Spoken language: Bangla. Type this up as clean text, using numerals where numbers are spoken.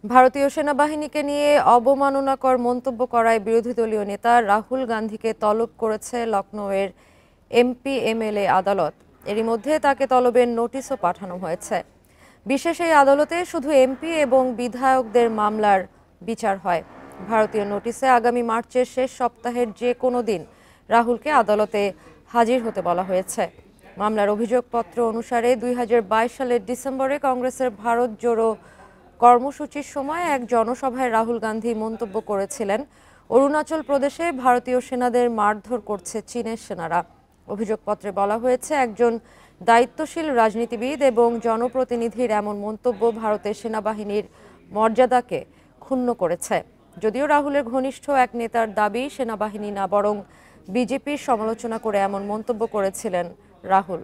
ভারতীয় সেনাবাহিনীকে নিয়ে অবমাননাকর মন্তব্য করায় বিরোধী দলীয় নেতা রাহুল গান্ধীকে তলব করেছে লখনৌয়ের এমপি এমএলএ আদালত। এরই মধ্যে তাকে তলবের নোটিশও পাঠানো হয়েছে। বিশেষ এই আদালতে শুধু এমপি এবং বিধায়কদের মামলার বিচার হয়। ভারতীয় নোটিশে আগামী মার্চের শেষ সপ্তাহের যে কোনো দিন রাহুলকে আদালতে হাজির হতে বলা হয়েছে। মামলার অভিযোগপত্র অনুসারে 2022 সালের ডিসেম্বরে কংগ্রেসের ভারত জোড়ো কর্মসূচির সময় এক জনসভায় রাহুল গান্ধী মন্তব্য করেছিলেন, অরুণাচল প্রদেশে ভারতীয় সেনাদের মারধর করছে চীনের সেনারা। অভিযোগপত্রে বলা হয়েছে, একজন দায়িত্বশীল রাজনীতিবিদ এবং জনপ্রতিনিধির এমন মন্তব্য ভারতের সেনাবাহিনীর মর্যাদাকে ক্ষুণ্ণ করেছে। যদিও রাহুলের ঘনিষ্ঠ এক নেতার দাবি, সেনাবাহিনী না বরং বিজেপির সমালোচনা করে এমন মন্তব্য করেছিলেন রাহুল।